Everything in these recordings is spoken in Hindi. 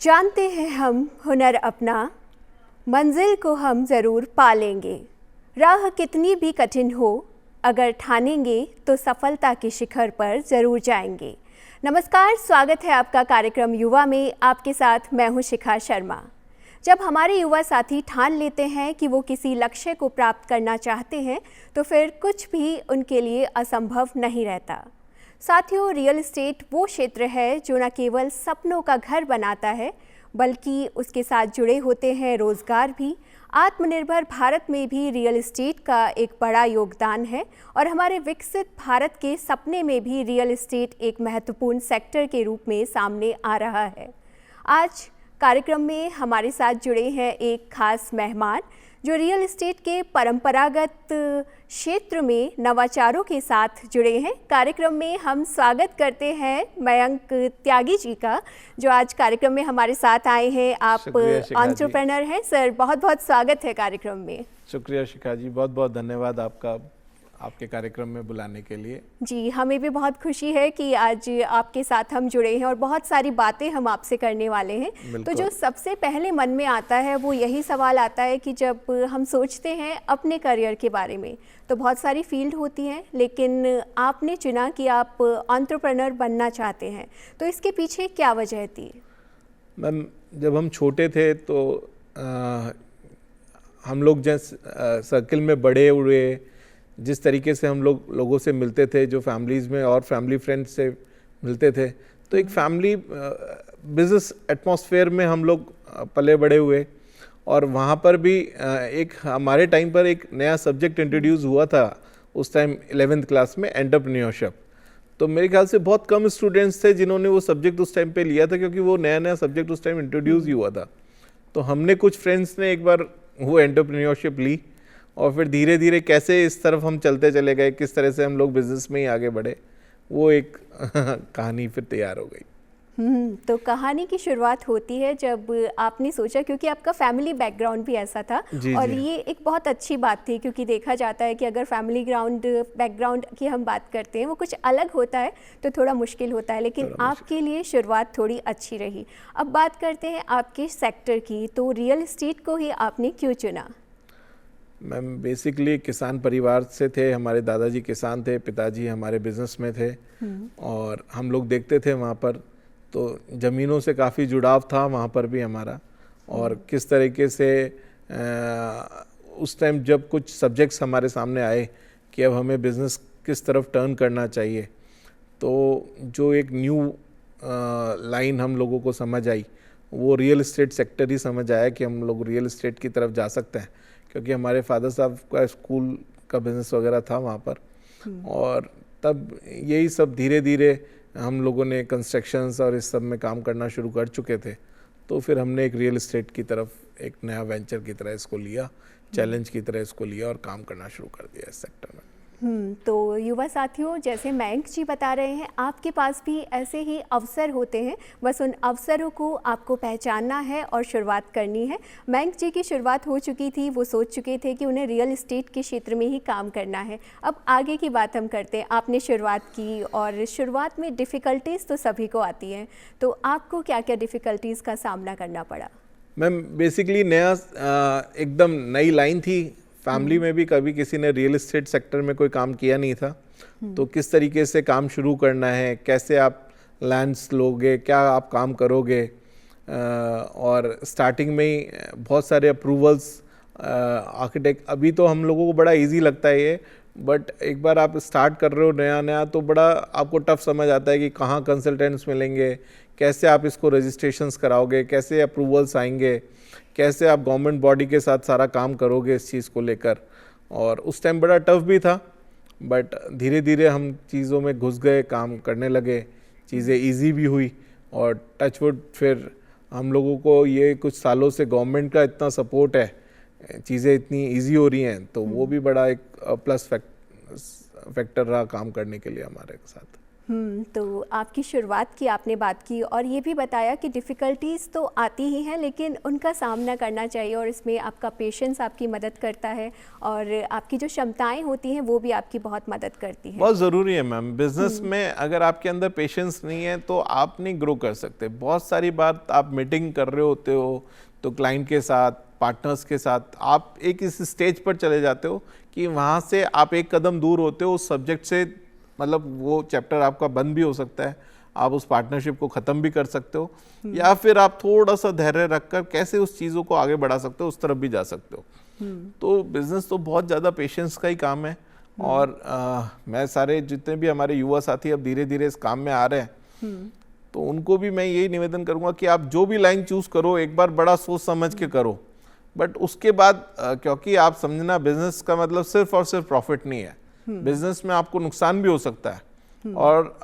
जानते हैं हम हुनर अपना, मंजिल को हम ज़रूर पालेंगे। राह कितनी भी कठिन हो, अगर ठानेंगे तो सफलता के शिखर पर ज़रूर जाएंगे। नमस्कार, स्वागत है आपका कार्यक्रम युवा में। आपके साथ मैं हूं शिखा शर्मा। जब हमारे युवा साथी ठान लेते हैं कि वो किसी लक्ष्य को प्राप्त करना चाहते हैं, तो फिर कुछ भी उनके लिए असंभव नहीं रहता। साथियों, रियल एस्टेट वो क्षेत्र है जो न केवल सपनों का घर बनाता है, बल्कि उसके साथ जुड़े होते हैं रोज़गार भी। आत्मनिर्भर भारत में भी रियल एस्टेट का एक बड़ा योगदान है और हमारे विकसित भारत के सपने में भी रियल एस्टेट एक महत्वपूर्ण सेक्टर के रूप में सामने आ रहा है। आज कार्यक्रम में हमारे साथ जुड़े हैं एक खास मेहमान जो रियल एस्टेट के परंपरागत क्षेत्र में नवाचारों के साथ जुड़े हैं। कार्यक्रम में हम स्वागत करते हैं मयंक त्यागी जी का, जो आज कार्यक्रम में हमारे साथ आए हैं। आप एंटरप्रेन्योर हैं सर, बहुत बहुत स्वागत है कार्यक्रम में। शुक्रिया शिखा जी, बहुत बहुत धन्यवाद आपके कार्यक्रम में बुलाने के लिए। जी, हमें भी बहुत खुशी है कि आज आपके साथ हम जुड़े हैं और बहुत सारी बातें हम आपसे करने वाले हैं। तो जो सबसे पहले मन में आता है वो यही सवाल आता है कि जब हम सोचते हैं अपने करियर के बारे में, तो बहुत सारी फील्ड होती हैं, लेकिन आपने चुना कि आप एंटरप्रेन्योर बनना चाहते हैं, तो इसके पीछे क्या वजह थी? मैम, जब हम छोटे थे तो हम लोग जिस सर्किल में बड़े हुए, जिस तरीके से हम लोगों से मिलते थे, जो फैमिलीज़ में और फैमिली फ्रेंड्स से मिलते थे, तो एक फैमिली बिजनेस एटमॉस्फेयर में हम लोग पले बड़े हुए। और वहाँ पर भी एक हमारे टाइम पर एक नया सब्जेक्ट इंट्रोड्यूस हुआ था उस टाइम 11th क्लास में, एंटरप्रेन्योरशिप। तो मेरे ख्याल से बहुत कम स्टूडेंट्स थे जिन्होंने वो सब्जेक्ट उस टाइम पे लिया था, क्योंकि वो नया सब्जेक्ट उस टाइम इंट्रोड्यूस ही हुआ था। तो हमने कुछ फ्रेंड्स ने एक बार वो एंटरप्रेन्योरशिप ली और फिर धीरे धीरे कैसे इस तरफ हम चलते चले गए, किस तरह से हम लोग बिजनेस में ही आगे बढ़े, वो एक कहानी फिर तैयार हो गई। तो कहानी की शुरुआत होती है जब आपने सोचा, क्योंकि आपका फैमिली बैकग्राउंड भी ऐसा था। और ये एक बहुत अच्छी बात थी, क्योंकि देखा जाता है कि अगर फैमिली बैकग्राउंड की हम बात करते हैं, वो कुछ अलग होता है तो थोड़ा मुश्किल होता है, लेकिन आपके लिए शुरुआत थोड़ी अच्छी रही। अब बात करते हैं आपके सेक्टर की, तो रियल एस्टेट को ही आपने क्यों चुना? मैम, बेसिकली किसान परिवार से थे, हमारे दादाजी किसान थे, पिताजी हमारे बिजनेस में थे। और हम लोग देखते थे वहाँ पर, तो ज़मीनों से काफ़ी जुड़ाव था वहाँ पर भी हमारा। और किस तरीके से उस टाइम जब कुछ सब्जेक्ट्स हमारे सामने आए कि अब हमें बिज़नेस किस तरफ टर्न करना चाहिए, तो जो एक न्यू लाइन हम लोगों को समझ आई, वो रियल एस्टेट सेक्टर ही समझ आया कि हम लोग रियल एस्टेट की तरफ जा सकते हैं, क्योंकि हमारे फादर साहब का स्कूल का बिज़नेस वगैरह था वहाँ पर। और तब यही सब धीरे धीरे हम लोगों ने कंस्ट्रक्शंस और इस सब में काम करना शुरू कर चुके थे। तो फिर हमने एक रियल एस्टेट की तरफ एक नया वेंचर की तरह इसको लिया, चैलेंज की तरह इसको लिया और काम करना शुरू कर दिया इस सेक्टर में। तो युवा साथियों, जैसे मयंक जी बता रहे हैं, आपके पास भी ऐसे ही अवसर होते हैं, बस उन अवसरों को आपको पहचानना है और शुरुआत करनी है। मयंक जी की शुरुआत हो चुकी थी, वो सोच चुके थे कि उन्हें रियल एस्टेट के क्षेत्र में ही काम करना है। अब आगे की बात हम करते हैं। आपने शुरुआत की और शुरुआत में डिफ़िकल्टीज़ तो सभी को आती हैं, तो आपको क्या क्या डिफ़िकल्टीज़ का सामना करना पड़ा? मैम, बेसिकली नया एकदम नई लाइन थी। फैमिली में भी कभी किसी ने रियल एस्टेट सेक्टर में कोई काम किया नहीं था, तो किस तरीके से काम शुरू करना है, कैसे आप लैंड्स लोगे, क्या आप काम करोगे। और स्टार्टिंग में ही बहुत सारे अप्रूवल्स, आर्किटेक्ट, अभी तो हम लोगों को बड़ा इजी लगता है ये, बट एक बार आप स्टार्ट कर रहे हो नया नया, तो बड़ा आपको टफ समझ आता है कि कहाँ कंसल्टेंट्स मिलेंगे, कैसे आप इसको रजिस्ट्रेशंस कराओगे, कैसे अप्रूवल्स आएंगे, कैसे आप गवर्नमेंट बॉडी के साथ सारा काम करोगे इस चीज़ को लेकर। और उस टाइम बड़ा टफ भी था, बट धीरे धीरे हम चीज़ों में घुस गए, काम करने लगे, चीज़ें इजी भी हुई। और टचवुड फिर हम लोगों को ये कुछ सालों से गवर्नमेंट का इतना सपोर्ट है, चीज़ें इतनी इजी हो रही हैं, तो वो भी बड़ा एक प्लस फैक्टर रहा काम करने के लिए हमारे साथ। तो आपकी शुरुआत की आपने बात की और ये भी बताया कि डिफ़िकल्टीज़ तो आती ही हैं, लेकिन उनका सामना करना चाहिए और इसमें आपका पेशेंस आपकी मदद करता है और आपकी जो क्षमताएं होती हैं वो भी आपकी बहुत मदद करती हैं। बहुत ज़रूरी है मैम। बिजनेस में अगर आपके अंदर पेशेंस नहीं है तो आप नहीं ग्रो कर सकते। बहुत सारी बात आप मीटिंग कर रहे होते हो तो क्लाइंट के साथ, पार्टनर्स के साथ आप एक इस स्टेज पर चले जाते हो कि वहाँ से आप एक कदम दूर होते हो उस सब्जेक्ट से, मतलब वो चैप्टर आपका बंद भी हो सकता है, आप उस पार्टनरशिप को ख़त्म भी कर सकते हो, या फिर आप थोड़ा सा धैर्य रखकर कैसे उस चीज़ों को आगे बढ़ा सकते हो उस तरफ भी जा सकते हो। तो बिज़नेस तो बहुत ज़्यादा पेशेंस का ही काम है। और मैं सारे जितने भी हमारे युवा साथी अब धीरे धीरे इस काम में आ रहे हैं तो उनको भी मैं यही निवेदन करूँगा कि आप जो भी लाइन चूज़ करो एक बार बड़ा सोच समझ के करो, बट उसके बाद क्योंकि आप समझना बिजनेस का मतलब सिर्फ और सिर्फ प्रॉफिट नहीं है। बिजनेस में आपको नुकसान भी हो सकता है और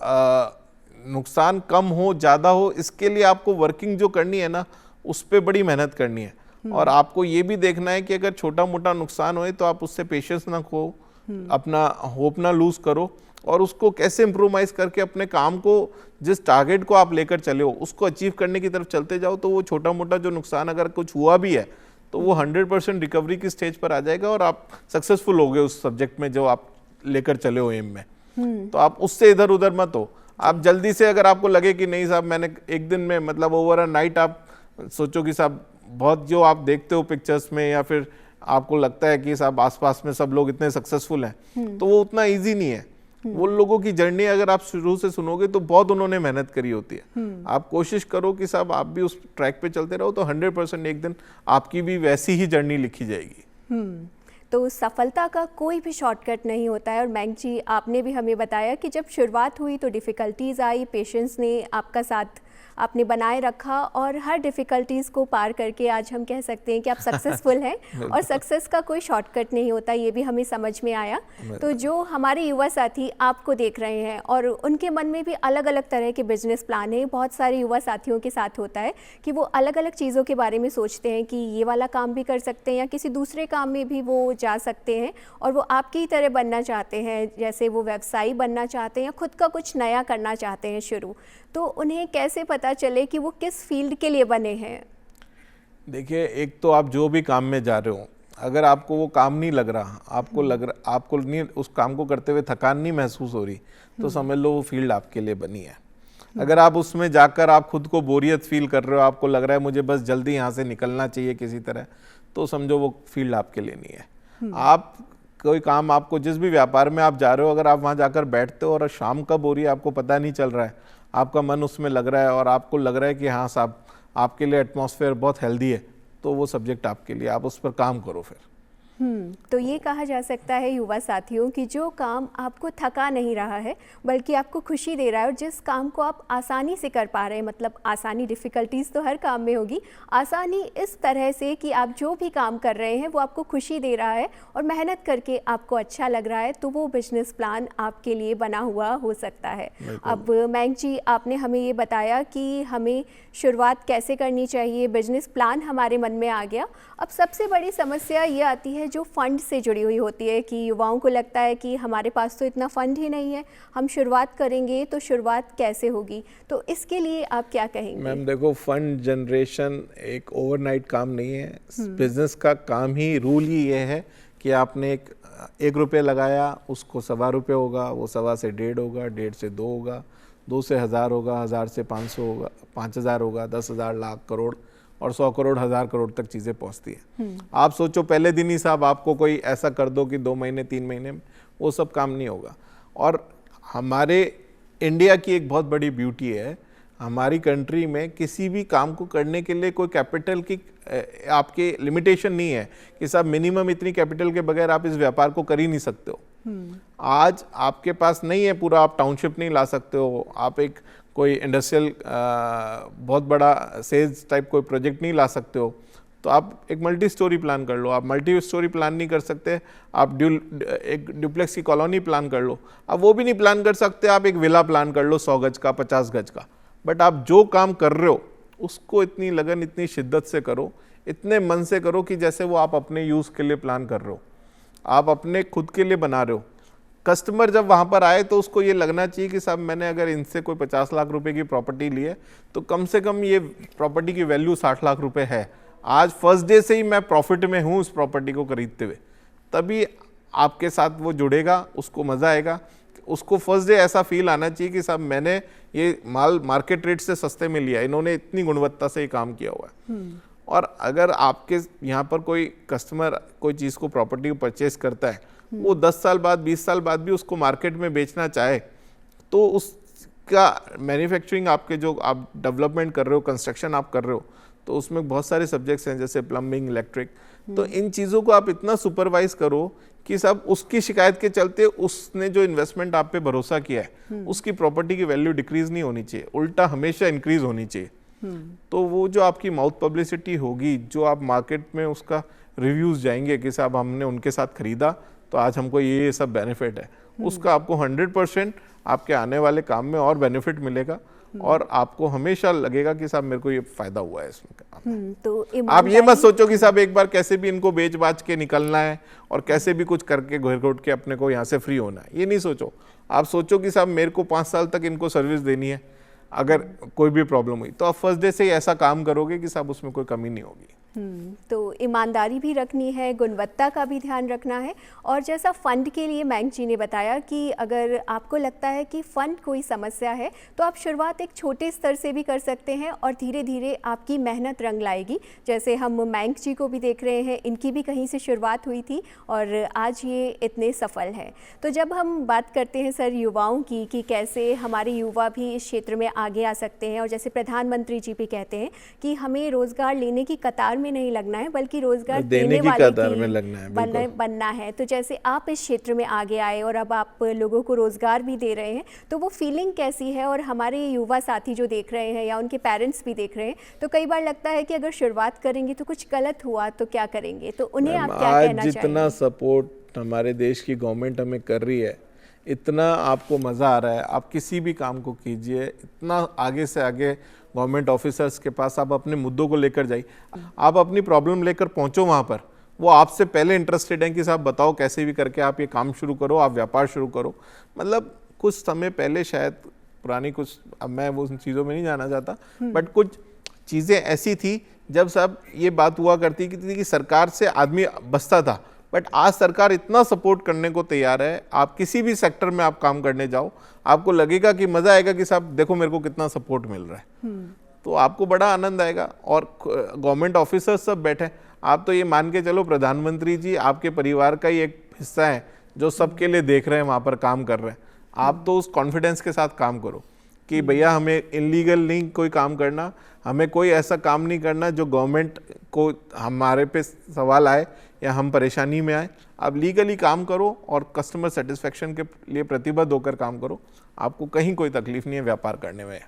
नुकसान कम हो ज़्यादा हो इसके लिए आपको वर्किंग जो करनी है ना उस पर बड़ी मेहनत करनी है। और आपको ये भी देखना है कि अगर छोटा मोटा नुकसान होए तो आप उससे पेशेंस ना खो, अपना होप ना लूज करो और उसको कैसे इम्प्रोवाइज करके अपने काम को, जिस टारगेट को आप लेकर चले हो उसको अचीव करने की तरफ चलते जाओ। तो वो छोटा मोटा जो नुकसान अगर कुछ हुआ भी है तो वो 100% रिकवरी की स्टेज पर आ जाएगा और आप सक्सेसफुल हो गए उस सब्जेक्ट में जो आप लेकर चले हो एम में। तो आप उससे इधर उधर मत हो। आप जल्दी से अगर आपको लगे कि नहीं साहब मैंने एक दिन में मतलब ओवर अ नाइट आप सोचो कि साहब बहुत जो आप देखते हो पिक्चर्स में या फिर आपको लगता है कि साहब आसपास में सब लोग इतने सक्सेसफुल हैं, तो वो उतना इजी नहीं है। वो लोगों की जर्नी अगर आप शुरू से सुनोगे तो बहुत उन्होंने मेहनत करी होती है। आप कोशिश करो कि साहब आप भी उस ट्रैक पे चलते रहो तो 100% एक दिन आपकी भी वैसी ही जर्नी लिखी जाएगी। तो सफलता का कोई भी शॉर्टकट नहीं होता है और मैंग जी आपने भी हमें बताया कि जब शुरुआत हुई तो डिफ़िकल्टीज़ आई, पेशेंस ने आपका साथ आपने बनाए रखा और हर डिफ़िकल्टीज़ को पार करके आज हम कह सकते हैं कि आप सक्सेसफुल हैं। और सक्सेस का कोई शॉर्टकट नहीं होता, ये भी हमें समझ में आया। तो जो हमारे युवा साथी आपको देख रहे हैं और उनके मन में भी अलग अलग तरह के बिजनेस प्लान हैं, बहुत सारे युवा साथियों के साथ होता है कि वो अलग अलग चीज़ों के बारे में सोचते हैं कि ये वाला काम भी कर सकते हैं या किसी दूसरे काम में भी वो जा सकते हैं और वो आपकी ही तरह बनना चाहते हैं, जैसे वो व्यवसायी बनना चाहते हैं या खुद का कुछ नया करना चाहते हैं शुरू। तो उन्हें कैसे पता चले कि वो किस फील्ड के लिए बने हैं? देखिए, एक तो आप जो भी काम में जा रहे हो, अगर आपको वो काम नहीं लग रहा, आपको नहीं उस काम को करते हुए थकान नहीं महसूस हो रही, तो समझ लो वो फील्ड आपके लिए बनी है। अगर आप उसमें जाकर आप खुद को बोरियत फील कर रहे हो, आपको लग रहा है मुझे बस जल्दी यहाँ से निकलना चाहिए किसी तरह, तो समझो वो फील्ड आपके लिए नहीं है। आप कोई काम, आपको जिस भी व्यापार में आप जा रहे हो, अगर आप वहाँ जाकर बैठते हो और शाम कब हो रही है आपको पता नहीं चल रहा है, आपका मन उसमें लग रहा है और आपको लग रहा है कि हाँ साहब आपके लिए एटमॉस्फेयर बहुत हेल्दी है, तो वो सब्जेक्ट आपके लिए, आप उस पर काम करो फिर। तो ये कहा जा सकता है युवा साथियों कि जो काम आपको थका नहीं रहा है बल्कि आपको खुशी दे रहा है और जिस काम को आप आसानी से कर पा रहे हैं, मतलब आसानी, डिफ़िकल्टीज़ तो हर काम में होगी, आसानी इस तरह से कि आप जो भी काम कर रहे हैं वो आपको खुशी दे रहा है और मेहनत करके आपको अच्छा लग रहा है, तो वो बिजनेस प्लान आपके लिए बना हुआ हो सकता है। अब मैंग जी आपने हमें ये बताया कि हमें शुरुआत कैसे करनी चाहिए, बिजनेस प्लान हमारे मन में आ गया। अब सबसे बड़ी समस्या ये आती है जो फंड से जुड़ी हुई होती है कि युवाओं को लगता है कि हमारे पास तो इतना फंड ही नहीं है, हम शुरुआत करेंगे तो शुरुआत कैसे होगी, तो इसके लिए आप क्या कहेंगे? मैम देखो, फंड जनरेशन एक ओवरनाइट काम नहीं है। बिजनेस का काम ही, रूल ही ये है कि आपने एक रुपये लगाया, उसको 1.25 रुपये होगा, वो 1.25 से 1.5 होगा, 1.5 से 2 होगा, 2 से 1000 होगा, 1000 से 500 होगा, 5000 होगा, 10,000, लाख, करोड़ और 100 करोड़, 1000 करोड़ तक चीज़ें पहुंचती है। आप सोचो पहले दिन ही साहब आपको कोई ऐसा कर दो कि 2 महीने 3 महीने में, वो सब काम नहीं होगा। और हमारे इंडिया की एक बहुत बड़ी ब्यूटी है, हमारी कंट्री में किसी भी काम को करने के लिए कोई कैपिटल की आपके लिमिटेशन नहीं है कि साहब मिनिमम इतनी कैपिटल के बगैर आप इस व्यापार को कर ही नहीं सकते हो। आज आपके पास नहीं है पूरा, आप टाउनशिप नहीं ला सकते हो, आप एक कोई इंडस्ट्रियल बहुत बड़ा सेल्स टाइप कोई प्रोजेक्ट नहीं ला सकते हो, तो आप एक मल्टी स्टोरी प्लान कर लो। आप मल्टी स्टोरी प्लान नहीं कर सकते, आप एक ड्यूप्लेक्स की कॉलोनी प्लान कर लो। आप वो भी नहीं प्लान कर सकते, आप एक विला प्लान कर लो 100 गज का, 50 गज का। बट आप जो काम कर रहे हो उसको इतनी लगन, इतनी शिद्दत से करो, इतने मन से करो कि जैसे वो आप अपने यूज़ के लिए प्लान कर रहे हो, आप अपने खुद के लिए बना रहे हो। कस्टमर जब वहाँ पर आए तो उसको ये लगना चाहिए कि साहब मैंने अगर इनसे कोई 50 लाख रुपए की प्रॉपर्टी ली है तो कम से कम ये प्रॉपर्टी की वैल्यू 60 लाख रुपए है, आज फर्स्ट डे से ही मैं प्रॉफिट में हूँ उस प्रॉपर्टी को खरीदते हुए, तभी आपके साथ वो जुड़ेगा, उसको मज़ा आएगा। उसको फर्स्ट डे ऐसा फील आना चाहिए कि साहब मैंने ये माल मार्केट रेट से सस्ते में लिया, इन्होंने इतनी गुणवत्ता से ये काम किया हुआ है। और अगर आपके यहाँ पर कोई कस्टमर कोई चीज़ को प्रॉपर्टी को परचेज करता है, वो 10 साल बाद 20 साल बाद भी उसको मार्केट में बेचना चाहे, तो उसका मैन्युफैक्चरिंग आपके जो आप डेवलपमेंट कर रहे हो, कंस्ट्रक्शन आप कर रहे हो, तो उसमें बहुत सारे सब्जेक्ट्स हैं जैसे प्लम्बिंग, इलेक्ट्रिक, तो इन चीज़ों को आप इतना सुपरवाइज करो कि सब उसकी शिकायत के चलते उसने जो इन्वेस्टमेंट आप पे भरोसा किया है उसकी प्रॉपर्टी की वैल्यू डिक्रीज नहीं होनी चाहिए, उल्टा हमेशा इंक्रीज होनी चाहिए। तो वो जो आपकी माउथ पब्लिसिटी होगी, जो आप मार्केट में उसका रिव्यूज जाएंगे कि साहब हमने उनके साथ खरीदा तो आज हमको ये सब बेनिफिट है, उसका आपको 100% आपके आने वाले काम में और बेनिफिट मिलेगा और आपको हमेशा लगेगा कि साहब मेरे को ये फायदा हुआ है इसमें। तो आप ये मत सोचो कि साहब एक बार कैसे भी इनको बेच बाच के निकलना है और कैसे भी कुछ करके घर घोट के अपने को यहाँ से फ्री होना है, ये नहीं सोचो। आप सोचो कि साहब मेरे को 5 साल तक इनको सर्विस देनी है, अगर कोई भी प्रॉब्लम हुई तो आप फर्स्ट डे से ही ऐसा काम करोगे कि साहब उसमें कोई कमी नहीं होगी। तो ईमानदारी भी रखनी है, गुणवत्ता का भी ध्यान रखना है। और जैसा फ़ंड के लिए मयंक जी ने बताया कि अगर आपको लगता है कि फ़ंड कोई समस्या है तो आप शुरुआत एक छोटे स्तर से भी कर सकते हैं और धीरे धीरे आपकी मेहनत रंग लाएगी। जैसे हम मयंक जी को भी देख रहे हैं, इनकी भी कहीं से शुरुआत हुई थी और आज ये इतने सफल हैं। तो जब हम बात करते हैं सर युवाओं की कि कैसे हमारे युवा भी इस क्षेत्र में आगे आ सकते हैं, और जैसे प्रधानमंत्री जी भी कहते हैं कि हमें रोज़गार लेने की कतार में नहीं लगना है बल्कि रोजगार देने वाले कतार में लगना है, बनना है। तो जैसे आप इस क्षेत्र में आगे आए और अब आप लोगों को रोजगार भी दे रहे हैं, तो वो फीलिंग कैसी है? और हमारे युवा साथी जो देख रहे हैं या उनके पेरेंट्स भी देख रहे हैं, तो कई बार लगता है कि अगर शुरुआत करेंगे तो कुछ गलत हुआ तो क्या करेंगे, तो उन्हें आप क्या कहना चाहेंगे? जितना सपोर्ट हमारे देश की गवर्नमेंट हमें कर रही है, इतना आपको मज़ा आ रहा है, आप किसी भी काम को कीजिए, इतना आगे से आगे गवर्नमेंट ऑफिसर्स के पास आप अपने मुद्दों को लेकर जाइए, आप अपनी प्रॉब्लम लेकर पहुंचो वहाँ पर, वो आपसे पहले इंटरेस्टेड हैं कि साहब बताओ कैसे भी करके आप ये काम शुरू करो, आप व्यापार शुरू करो। मतलब कुछ समय पहले शायद पुरानी कुछ, अब मैं वो उन चीज़ों में नहीं जाना चाहता, बट कुछ चीज़ें ऐसी थी जब साहब ये बात हुआ करती कि सरकार से आदमी बचता था, बट आज सरकार इतना सपोर्ट करने को तैयार है। आप किसी भी सेक्टर में आप काम करने जाओ, आपको लगेगा कि मज़ा आएगा कि साहब देखो मेरे को कितना सपोर्ट मिल रहा है, तो आपको बड़ा आनंद आएगा। और गवर्नमेंट ऑफिसर्स सब बैठे, आप तो ये मान के चलो प्रधानमंत्री जी आपके परिवार का ही एक हिस्सा है जो सबके लिए देख रहे हैं, वहाँ पर काम कर रहे हैं। आप तो उस कॉन्फिडेंस के साथ काम करो कि भैया हमें इलीगल नहीं कोई काम करना, हमें कोई ऐसा काम नहीं करना जो गवर्नमेंट को हमारे पे सवाल आए या हम परेशानी में आए। आप लीगली काम करो और कस्टमर सेटिस्फेक्शन के लिए प्रतिबद्ध होकर काम करो, आपको कहीं कोई तकलीफ नहीं है व्यापार करने में।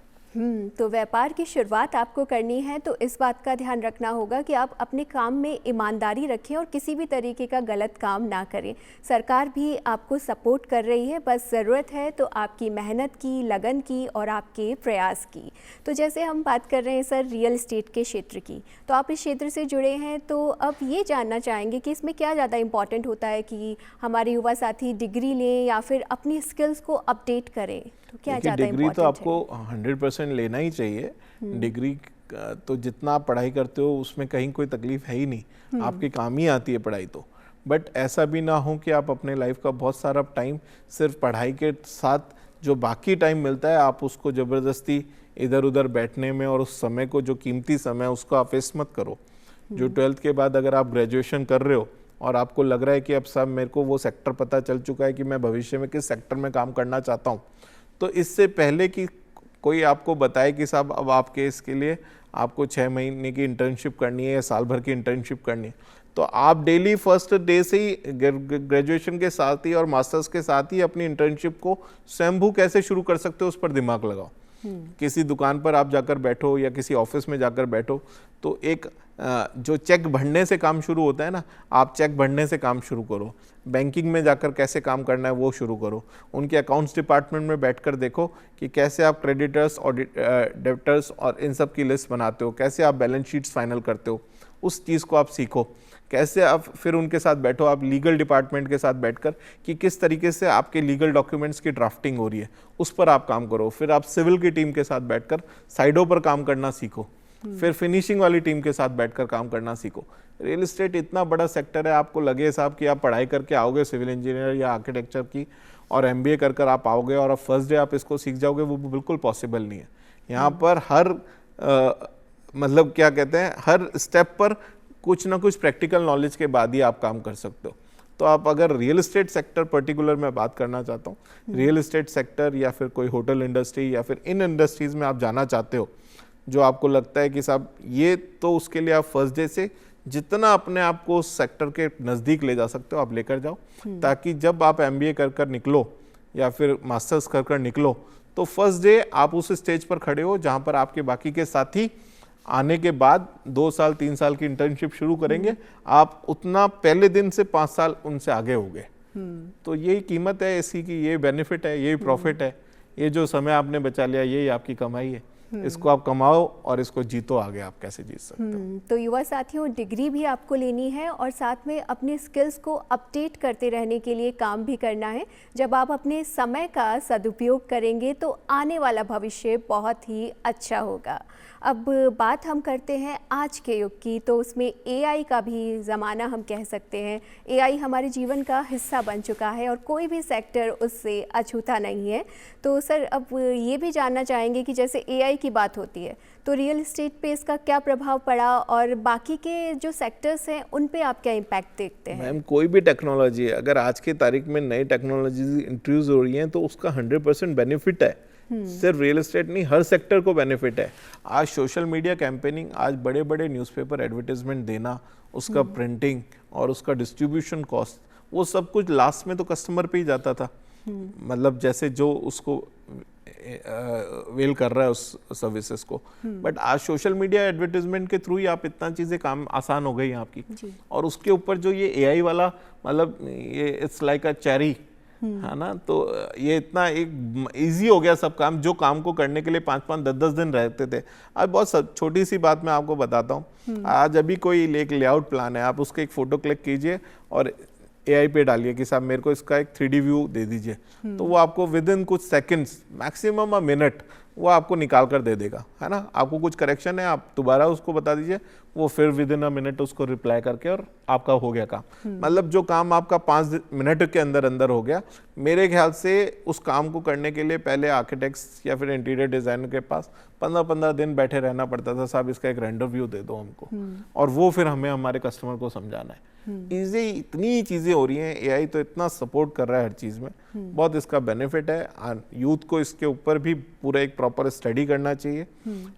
तो व्यापार की शुरुआत आपको करनी है तो इस बात का ध्यान रखना होगा कि आप अपने काम में ईमानदारी रखें और किसी भी तरीके का गलत काम ना करें। सरकार भी आपको सपोर्ट कर रही है, बस ज़रूरत है तो आपकी मेहनत की, लगन की और आपके प्रयास की। तो जैसे हम बात कर रहे हैं सर रियल इस्टेट के क्षेत्र की, तो आप इस क्षेत्र से जुड़े हैं, तो अब ये जानना चाहेंगे कि इसमें क्या ज़्यादा इम्पॉर्टेंट होता है कि हमारे युवा साथी डिग्री लें या फिर अपनी स्किल्स को अपडेट करें, तो क्या ज़्यादा डिग्री तो आपको 100% लेना ही चाहिए। डिग्री तो जितना आप पढ़ाई करते हो उसमें कहीं कोई तकलीफ है ही नहीं, आपके काम ही आती है पढ़ाई तो। बट ऐसा भी ना हो कि आप अपने लाइफ का बहुत सारा टाइम सिर्फ पढ़ाई के साथ जो बाकी टाइम मिलता है आप उसको ज़बरदस्ती इधर उधर बैठने में, और उस समय को जो कीमती समय है उसको आप वेस्ट मत करो। जो 12th के बाद अगर आप ग्रेजुएशन कर रहे हो और आपको लग रहा है कि अब साहब मेरे को वो सेक्टर पता चल चुका है कि मैं भविष्य में किस सेक्टर में काम करना चाहता हूँ, तो इससे पहले कि कोई आपको बताए कि साहब अब आपके इसके लिए आपको 6 महीने की इंटर्नशिप करनी है या साल भर की इंटर्नशिप करनी है, तो आप डेली फर्स्ट डे से ही ग्रेजुएशन के साथ ही और मास्टर्स के साथ ही अपनी इंटर्नशिप को स्वयंभू कैसे शुरू कर सकते हो उस पर दिमाग लगाओ। किसी दुकान पर आप जाकर बैठो या किसी ऑफिस में जाकर बैठो, तो एक जो चेक भरने से काम शुरू होता है ना, आप चेक भरने से काम शुरू करो। बैंकिंग में जाकर कैसे काम करना है वो शुरू करो। उनके अकाउंट्स डिपार्टमेंट में बैठकर देखो कि कैसे आप क्रेडिटर्स और डेबिटर्स और इन सब की लिस्ट बनाते हो, कैसे आप बैलेंस शीट्स फाइनल करते हो, उस चीज़ को आप सीखो। कैसे आप फिर उनके साथ बैठो, आप लीगल डिपार्टमेंट के साथ बैठकर कि किस तरीके से आपके लीगल डॉक्यूमेंट्स की ड्राफ्टिंग हो रही है, उस पर आप काम करो। फिर आप सिविल की टीम के साथ बैठकर साइडों पर काम करना सीखो, फिर फिनिशिंग वाली टीम के साथ बैठकर काम करना सीखो। रियल एस्टेट इतना बड़ा सेक्टर है, आपको लगे साहब कि आप पढ़ाई करके आओगे सिविल इंजीनियर या आर्किटेक्चर की और MBA कर कर आप आओगे और फर्स्ट डे आप इसको सीख जाओगे, वो बिल्कुल पॉसिबल नहीं है। यहाँ पर हर मतलब क्या कहते हैं, हर स्टेप पर कुछ ना कुछ प्रैक्टिकल नॉलेज के बाद ही आप काम कर सकते हो। तो आप अगर रियल एस्टेट सेक्टर पर्टिकुलर में बात करना चाहता हूँ, रियल एस्टेट सेक्टर या फिर कोई होटल इंडस्ट्री या फिर इन इंडस्ट्रीज़ में आप जाना चाहते हो जो आपको लगता है कि साहब ये, तो उसके लिए आप फर्स्ट डे से जितना अपने आप को उस सेक्टर के नज़दीक ले जा सकते हो आप लेकर जाओ, ताकि जब आप MBA कर कर निकलो या फिर मास्टर्स कर कर निकलो तो फर्स्ट डे आप उस स्टेज पर खड़े हो जहाँ पर आपके बाकी के साथी आने के बाद 2 साल 3 साल की इंटर्नशिप शुरू करेंगे, आप उतना पहले दिन से 5 साल उनसे आगे हो गए। तो यही कीमत है इसी की, ये बेनिफिट है, यही प्रॉफिट है, ये जो समय आपने बचा लिया यही आपकी कमाई है। इसको आप कमाओ और इसको जीतो आगे, आप कैसे जीत सकते हो। तो युवा साथियों, डिग्री भी आपको लेनी है और साथ में अपने स्किल्स को अपडेट करते रहने के लिए काम भी करना है। जब आप अपने समय का सदुपयोग करेंगे तो आने वाला भविष्य बहुत ही अच्छा होगा। अब बात हम करते हैं आज के युग की, तो उसमें AI का भी ज़माना हम कह सकते हैं। AI हमारे जीवन का हिस्सा बन चुका है और कोई भी सेक्टर उससे अछूता नहीं है। तो सर, अब ये भी जानना चाहेंगे कि जैसे AI की बात होती है तो रियल एस्टेट पे इसका क्या प्रभाव पड़ा और बाकी के जो सेक्टर्स हैं उन पे आप क्या इम्पैक्ट देखते हैं? मैम, कोई भी टेक्नोलॉजी है, अगर आज की तारीख में नई टेक्नोलॉजीज इंट्रोड्यूस हो रही हैं तो उसका 100% बेनिफिट है। सिर्फ रियल एस्टेट नहीं, हर सेक्टर को बेनिफिट है। आज सोशल मीडिया कैंपेनिंग, आज बड़े बड़े न्यूज़पेपर एडवर्टाइजमेंट देना, उसका प्रिंटिंग और उसका डिस्ट्रीब्यूशन कॉस्ट, वो सब कुछ लास्ट में तो कस्टमर पे ही जाता था। मतलब जैसे जो उसको वेल कर रहा है उस सर्विसेज को, बट आज सोशल मीडिया एडवर्टाइजमेंट के थ्रू ही आप इतना चीज़ें काम आसान हो गई आपकी। और उसके ऊपर जो ये AI वाला, मतलब ये इट्स लाइक अ चेरी है ना, तो ये इतना एक इजी हो गया सब काम, जो काम को करने के लिए 5-5 10-10 दिन रहते थे। आज बहुत छोटी सी बात मैं आपको बताता हूँ, आज अभी कोई एक लेआउट प्लान है, आप उसके एक फ़ोटो क्लिक कीजिए और AI पे डालिए कि साहब मेरे को इसका एक 3D व्यू दे दीजिए, तो वो आपको विद इन कुछ सेकंड्स, मैक्सिमम अ मिनट, वो आपको निकाल कर दे देगा, है ना। आपको कुछ करेक्शन है, आप दोबारा उसको बता दीजिए, वो फिर विद इन अ मिनट उसको रिप्लाई करके और आपका हो गया काम। मतलब जो काम आपका 5 मिनट के अंदर अंदर हो गया, मेरे ख्याल से उस काम को करने के लिए पहले आर्किटेक्ट्स या फिर इंटीरियर डिज़ाइनर के पास 15-15 दिन बैठे रहना पड़ता था, साहब इसका एक रेंडर व्यू दे दो हमको, और वो फिर हमें हमारे कस्टमर को समझाना है। इजी इतनी चीज़ें हो रही हैं, AI तो इतना सपोर्ट कर रहा है हर चीज़ में, बहुत इसका बेनिफिट है। यूथ को इसके ऊपर भी पूरा एक प्रॉपर स्टडी करना चाहिए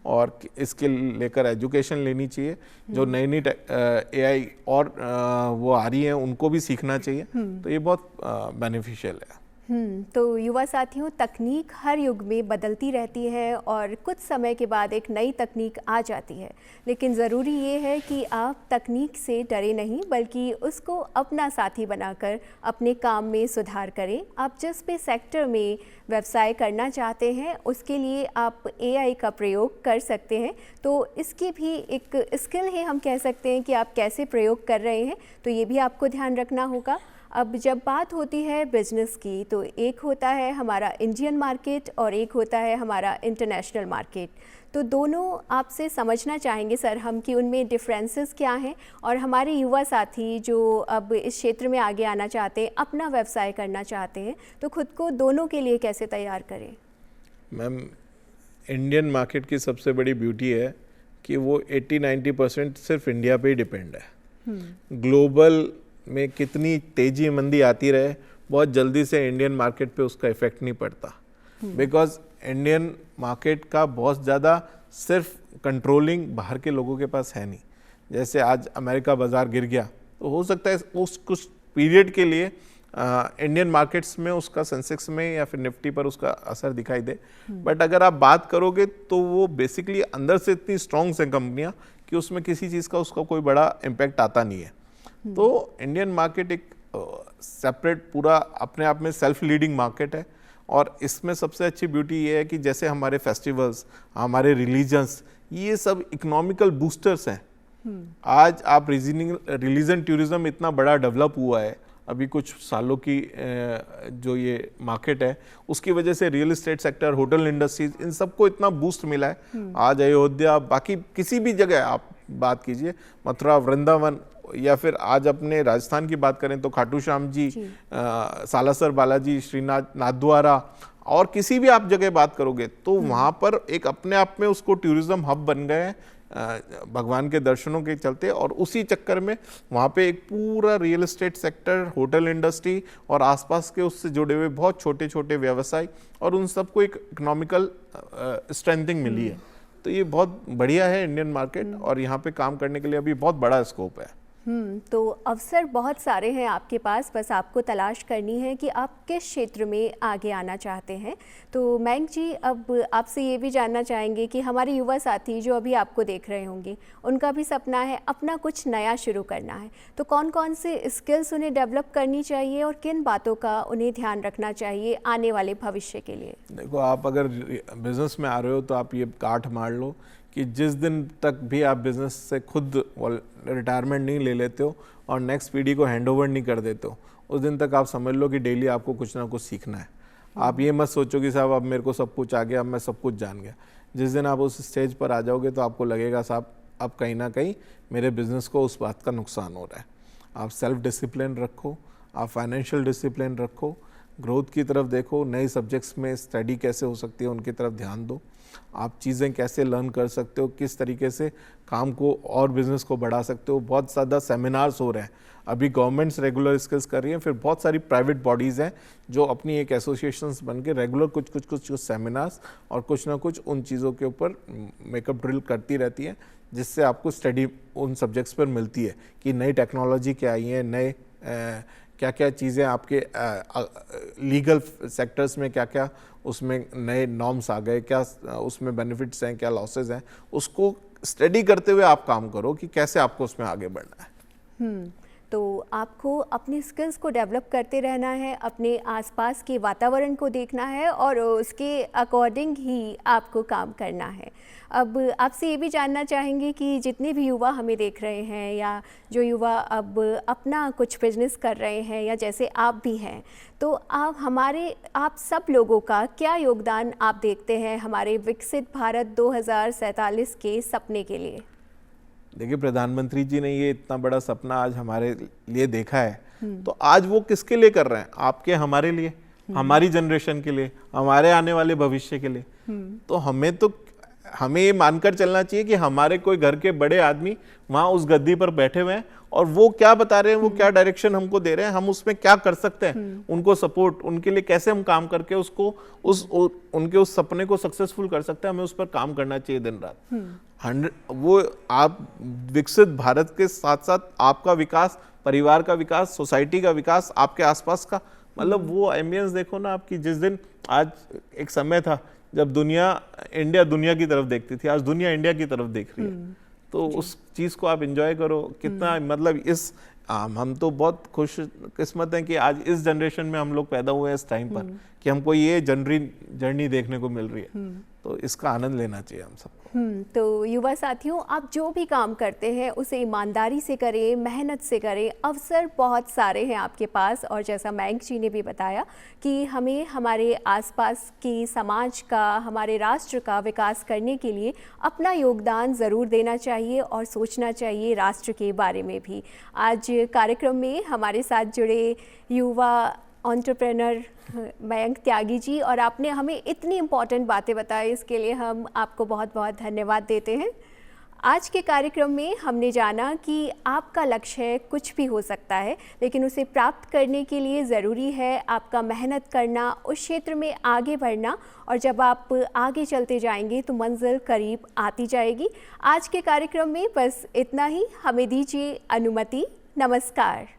और इसके लेकर एजुकेशन लेनी चाहिए। जो नई नई AI और वो आ रही हैं उनको भी सीखना चाहिए, तो ये बहुत बेनिफिशियल है। तो युवा साथियों, तकनीक हर युग में बदलती रहती है और कुछ समय के बाद एक नई तकनीक आ जाती है, लेकिन ज़रूरी ये है कि आप तकनीक से डरे नहीं, बल्कि उसको अपना साथी बनाकर अपने काम में सुधार करें। आप जिस भी सेक्टर में व्यवसाय करना चाहते हैं उसके लिए आप AI का प्रयोग कर सकते हैं। तो इसकी भी एक स्किल है, हम कह सकते हैं कि आप कैसे प्रयोग कर रहे हैं, तो ये भी आपको ध्यान रखना होगा। अब जब बात होती है बिजनेस की, तो एक होता है हमारा इंडियन मार्केट और एक होता है हमारा इंटरनेशनल मार्केट। तो दोनों आपसे समझना चाहेंगे सर हम कि उनमें डिफरेंसेस क्या हैं और हमारे युवा साथी जो अब इस क्षेत्र में आगे आना चाहते हैं, अपना व्यवसाय करना चाहते हैं, तो खुद को दोनों के लिए कैसे तैयार करें? मैम, इंडियन मार्केट की सबसे बड़ी ब्यूटी है कि वो 80-90% सिर्फ इंडिया पे ही डिपेंड है। ग्लोबल में कितनी तेजी मंदी आती रहे, बहुत जल्दी से इंडियन मार्केट पे उसका इफेक्ट नहीं पड़ता, बिकॉज इंडियन मार्केट का बहुत ज़्यादा सिर्फ कंट्रोलिंग बाहर के लोगों के पास है नहीं। जैसे आज अमेरिका बाज़ार गिर गया तो हो सकता है उस कुछ पीरियड के लिए इंडियन मार्केट्स में उसका सेंसेक्स में या फिर निफ्टी पर उसका असर दिखाई दे, बट अगर आप बात करोगे तो वो बेसिकली अंदर से इतनी स्ट्रॉन्ग है कंपनियां कि उसमें किसी चीज़ का उसका कोई बड़ा इम्पैक्ट आता नहीं है। तो इंडियन मार्केट एक सेपरेट पूरा अपने आप में सेल्फ लीडिंग मार्केट है, और इसमें सबसे अच्छी ब्यूटी ये है कि जैसे हमारे फेस्टिवल्स, हमारे रिलीजन्स, ये सब इकोनॉमिकल बूस्टर्स हैं। आज आप रिलीजन टूरिज्म इतना बड़ा डेवलप हुआ है अभी कुछ सालों की जो ये मार्केट है उसकी वजह से real estate sector, hotel industries, इन सबको इतना बूस्ट मिला है। आज अयोध्या, बाकी किसी भी जगह आप बात कीजिए, मथुरा, वृंदावन, या फिर आज अपने राजस्थान की बात करें तो खाटू श्याम जी, सालासर बालाजी, श्रीनाथ, नाथद्वारा, और किसी भी आप जगह बात करोगे तो वहाँ पर एक अपने आप में उसको टूरिज्म हब बन गए हैं भगवान के दर्शनों के चलते। और उसी चक्कर में वहाँ पे एक पूरा real estate sector, hotel industry और आसपास के उससे जुड़े हुए बहुत छोटे छोटे व्यवसाय, और उन सबको एक इकोनॉमिकल स्ट्रेंथिंग मिली है। तो ये बहुत बढ़िया है इंडियन मार्केट, और यहाँ पे काम करने के लिए अभी बहुत बड़ा स्कोप है। तो अवसर बहुत सारे हैं आपके पास, बस आपको तलाश करनी है कि आप किस क्षेत्र में आगे आना चाहते हैं। तो मयंक जी, अब आपसे ये भी जानना चाहेंगे कि हमारे युवा साथी जो अभी आपको देख रहे होंगे, उनका भी सपना है अपना कुछ नया शुरू करना है, तो कौन कौन से स्किल्स उन्हें डेवलप करनी चाहिए और किन बातों का उन्हें ध्यान रखना चाहिए आने वाले भविष्य के लिए? देखो, आप अगर बिजनेस में आ रहे हो तो आप ये गांठ मार लो कि जिस दिन तक भी आप बिज़नेस से खुद रिटायरमेंट नहीं ले लेते हो और नेक्स्ट पीढ़ी को हैंडओवर नहीं कर देते हो, उस दिन तक आप समझ लो कि डेली आपको कुछ ना कुछ सीखना है। आप ये मत सोचो कि साहब अब मेरे को सब कुछ आ गया, अब मैं सब कुछ जान गया। जिस दिन आप उस स्टेज पर आ जाओगे तो आपको लगेगा साहब अब कहीं ना कहीं मेरे बिज़नेस को उस बात का नुकसान हो रहा है। आप सेल्फ डिसिप्लिन रखो, आप फाइनेंशियल डिसिप्लिन रखो, ग्रोथ की तरफ देखो, नए सब्जेक्ट्स में स्टडी कैसे हो सकती है उनकी तरफ ध्यान दो, आप चीज़ें कैसे लर्न कर सकते हो, किस तरीके से काम को और बिज़नेस को बढ़ा सकते हो। बहुत ज़्यादा सेमिनार्स हो रहे हैं अभी, गवर्नमेंट्स रेगुलर स्किल्स कर रही हैं, फिर बहुत सारी प्राइवेट बॉडीज़ हैं जो अपनी एक एसोसिएशंस बन के रेगुलर कुछ सेमिनार्स और कुछ ना कुछ उन चीज़ों के ऊपर मेकअप ड्रिल करती रहती है, जिससे आपको स्टडी उन सब्जेक्ट्स पर मिलती है कि नई टेक्नोलॉजी क्या आई है, नए क्या क्या चीज़ें आपके लीगल सेक्टर्स में क्या क्या उसमें नए नॉर्म्स आ गए, क्या उसमें बेनिफिट्स हैं, क्या लॉसेस हैं, उसको स्टडी करते हुए आप काम करो कि कैसे आपको उसमें आगे बढ़ना है। तो आपको अपनी स्किल्स को डेवलप करते रहना है, अपने आसपास के वातावरण को देखना है और उसके अकॉर्डिंग ही आपको काम करना है। अब आपसे ये भी जानना चाहेंगे कि जितने भी युवा हमें देख रहे हैं या जो युवा अब अपना कुछ बिजनेस कर रहे हैं या जैसे आप भी हैं, तो आप सब लोगों का क्या योगदान आप देखते हैं हमारे विकसित भारत 2047 के सपने के लिए? देखिए, प्रधानमंत्री जी ने ये इतना बड़ा सपना आज हमारे लिए देखा है, तो आज वो किसके लिए कर रहे हैं? आपके, हमारे लिए, हमारी जनरेशन के लिए, हमारे आने वाले भविष्य के लिए। तो हमें ये मानकर चलना चाहिए कि हमारे कोई घर के बड़े आदमी वहां उस गद्दी पर बैठे हुए हैं और वो क्या बता रहे हैं, वो क्या डायरेक्शन हमको दे रहे हैं, हम उसमें क्या कर सकते हैं, उनको सपोर्ट, उनके लिए कैसे हम काम करके उसको उनके उस सपने को सक्सेसफुल कर सकते हैं, हमें उस पर काम करना चाहिए दिन रात। वो आप विकसित भारत के साथ साथ आपका विकास, परिवार का विकास, सोसाइटी का विकास, आपके आसपास का, मतलब वो एम्बियंस देखो ना आपकी। जिस दिन, आज एक समय था जब इंडिया दुनिया की तरफ देखती थी, आज दुनिया इंडिया की तरफ देख रही है। तो उस चीज़ को आप एंजॉय करो। कितना मतलब हम तो बहुत खुश किस्मत हैं कि आज इस जनरेशन में हम लोग पैदा हुए हैं इस टाइम पर कि हमको ये जर्नी देखने को मिल रही है, तो इसका आनंद लेना चाहिए हम सबको। तो युवा साथियों, आप जो भी काम करते हैं उसे ईमानदारी से करें, मेहनत से करें। अवसर बहुत सारे हैं आपके पास, और जैसा मयंक जी ने भी बताया कि हमें हमारे आसपास की समाज का, हमारे राष्ट्र का विकास करने के लिए अपना योगदान ज़रूर देना चाहिए और सोचना चाहिए राष्ट्र के बारे में भी। आज कार्यक्रम में हमारे साथ जुड़े युवा एंटरप्रेन्योर मयंक त्यागी जी, और आपने हमें इतनी इम्पॉर्टेंट बातें बताई, इसके लिए हम आपको बहुत बहुत धन्यवाद देते हैं। आज के कार्यक्रम में हमने जाना कि आपका लक्ष्य कुछ भी हो सकता है, लेकिन उसे प्राप्त करने के लिए ज़रूरी है आपका मेहनत करना, उस क्षेत्र में आगे बढ़ना, और जब आप आगे चलते जाएंगे तो मंजिल करीब आती जाएगी। आज के कार्यक्रम में बस इतना ही, हमें दीजिए अनुमति। नमस्कार।